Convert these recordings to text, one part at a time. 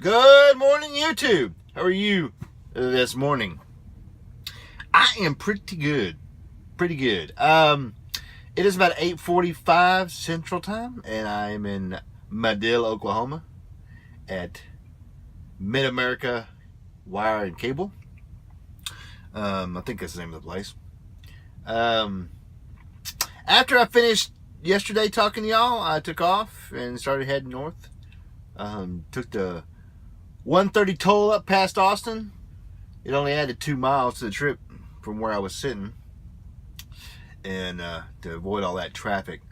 Good morning, YouTube. How are you this morning? I am pretty good. Pretty good. It is about 8:45 Central Time, and I am in Madill, Oklahoma, at Mid-America Wire and Cable. I think that's the name of the place. After I finished yesterday talking to y'all, I took off and started heading north. Took the 130 toll up past Austin. It only added 2 miles to the trip from where I was sitting, and to avoid all that traffic.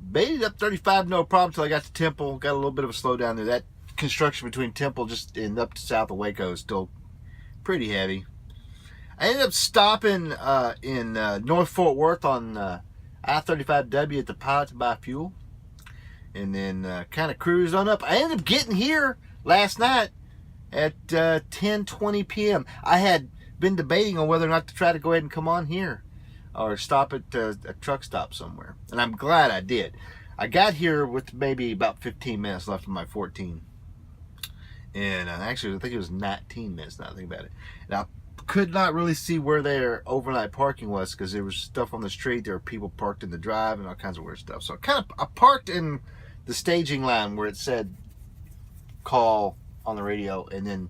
Made it up 35 no problem till I got to Temple. Got a little bit of a slowdown there. That construction between Temple just and up to south of Waco is still pretty heavy. I ended up stopping in North Fort Worth on I-35W at the Pilot to buy fuel, and then kind of cruised on up. I ended up getting here last night at 10:20 p.m. I had been debating on whether or not to try to go ahead and come on here or stop at a truck stop somewhere, and I'm glad I did. I got here with maybe about 15 minutes left of my 14, and actually I think it was 19 minutes now I think about it. And I could not really see where their overnight parking was because there was stuff on the street. There were people parked in the drive and all kinds of weird stuff. So I parked in the staging line where it said call on the radio, and then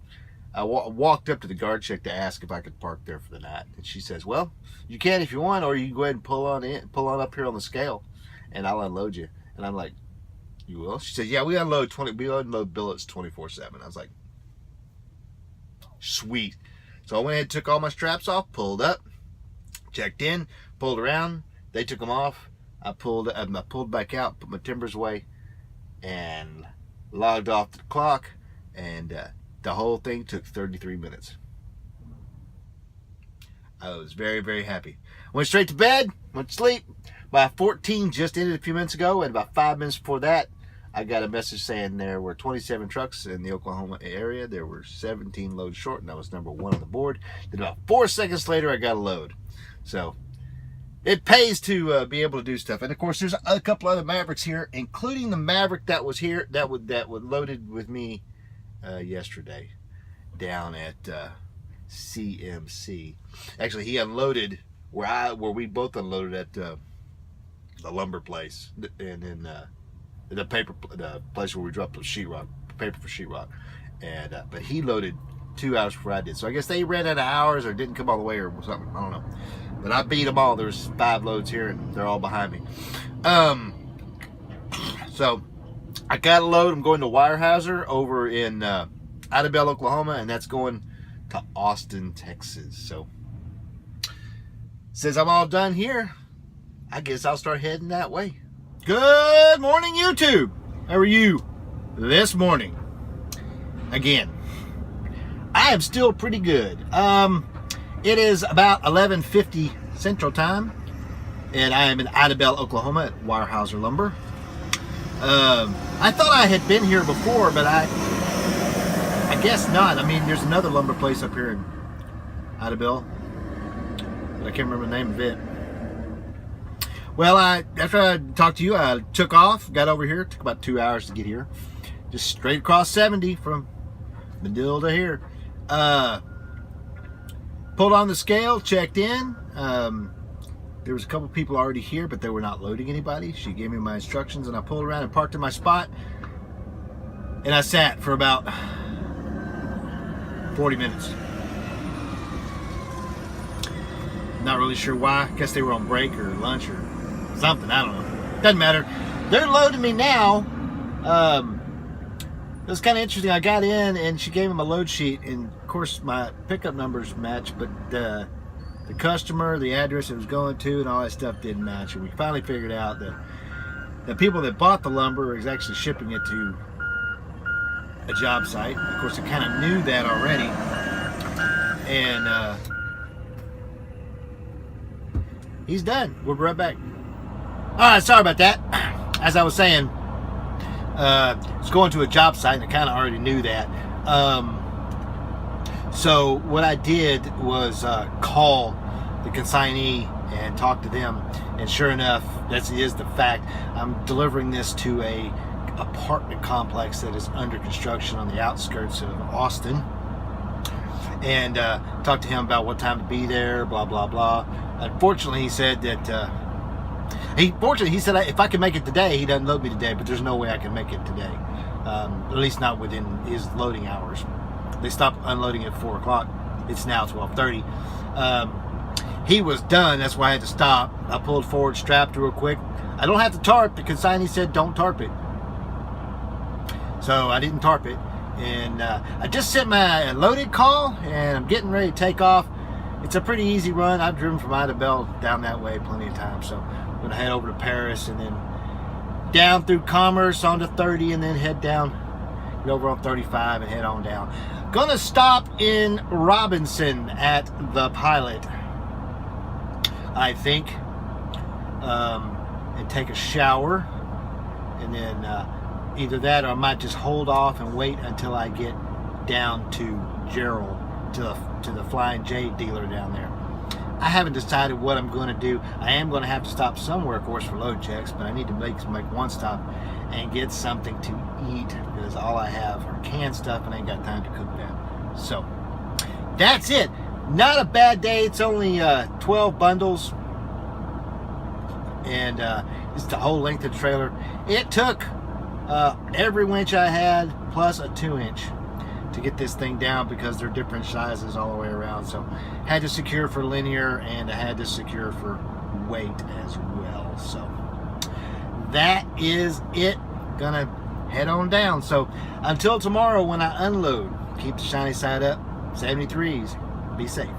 I walked up to the guard check to ask if I could park there for the night, and she says, "Well, you can if you want, or you can go ahead and pull on up here on the scale, and I'll unload you." And I'm like, "You will?" She said, "Yeah, we unload billets 24/7." I was like, "Sweet." So I went ahead and took all my straps off, pulled up, checked in, pulled around. They took them off. I pulled back out, put my timbers away, and logged off the clock, and the whole thing took 33 minutes. I was very, very happy. Went straight to bed, went to sleep. My 14 just ended a few minutes ago, and about 5 minutes before that, I got a message saying there were 27 trucks in the Oklahoma area. There were 17 loads short, and I was number 1 on the board. Then about 4 seconds later, I got a load. So it pays to be able to do stuff. And of course, there's a couple other Mavericks here, including the Maverick that was here that was loaded with me yesterday down at CMC. Actually, he unloaded where we both unloaded at the lumber place, and then the place where we dropped the sheetrock, paper for sheetrock, and but he loaded 2 hours before I did. So I guess they ran out of hours or didn't come all the way or something. I don't know. But I beat them all. There's 5 loads here, and they're all behind me. So I got a load. I'm going to Weyerhaeuser over in Idabel, Oklahoma, and that's going to Austin, Texas. So since I'm all done here, I guess I'll start heading that way. Good morning, YouTube. How are you this morning? Again, I am still pretty good. It is about 11:50 Central Time, and I am in Idabel, Oklahoma at Weyerhaeuser Lumber. I thought I had been here before, but I guess not. I mean, there's another lumber place up here in Idabel, but I can't remember the name of it. Well, after I talked to you, I took off, got over here. It took about 2 hours to get here. Just straight across 70 from Madill to here. Pulled on the scale, checked in. There was a couple people already here, but they were not loading anybody. She gave me my instructions, and I pulled around and parked in my spot. And I sat for about 40 minutes. Not really sure why. Guess they were on break or lunch or something. I don't know. Doesn't matter. They're loading me now. It was kind of interesting. I got in, and she gave me my load sheet, and of course my pickup numbers match, but the customer, the address it was going to, and all that stuff didn't match. And we finally figured out that the people that bought the lumber is actually shipping it to a job site. Of course, I kind of knew that already, and he's done. We'll be right back. All right, sorry about that. As I was saying, it's going to a job site, and I kind of already knew that. So what I did was call the consignee and talk to them, and sure enough, that is the fact. I'm delivering this to a apartment complex that is under construction on the outskirts of Austin, and talked to him about what time to be there, blah blah blah. Unfortunately, he said that he said if I can make it today, he doesn't load me today, but there's no way I can make it today, at least not within his loading hours. They stopped unloading at 4 o'clock. It's now 12:30. He was done. That's why I had to stop. I pulled forward, strapped real quick. I don't have to tarp because Siney said don't tarp it. So I didn't tarp it. And I just sent my loaded call, and I'm getting ready to take off. It's a pretty easy run. I've driven from Ida Bell down that way plenty of times. So I'm going to head over to Paris and then down through Commerce onto 30 and then head down, get over on 35 and head on down. Going to stop in Robinson at the Pilot, I think, and take a shower, and then either that or I might just hold off and wait until I get down to Gerald, to the Flying J dealer down there. I haven't decided what I'm going to do. I am going to have to stop somewhere, of course, for load checks, but I need to make one stop and get something to eat because all I have are canned stuff and I ain't got time to cook that. So that's it. Not a bad day. It's only 12 bundles, and it's the whole length of the trailer. It took every winch I had plus a 2-inch to get this thing down because they're different sizes all the way around. So had to secure for linear and I had to secure for weight as well. So that is it. Gonna head on down. So until tomorrow when I unload, keep the shiny side up. 73s. Be safe.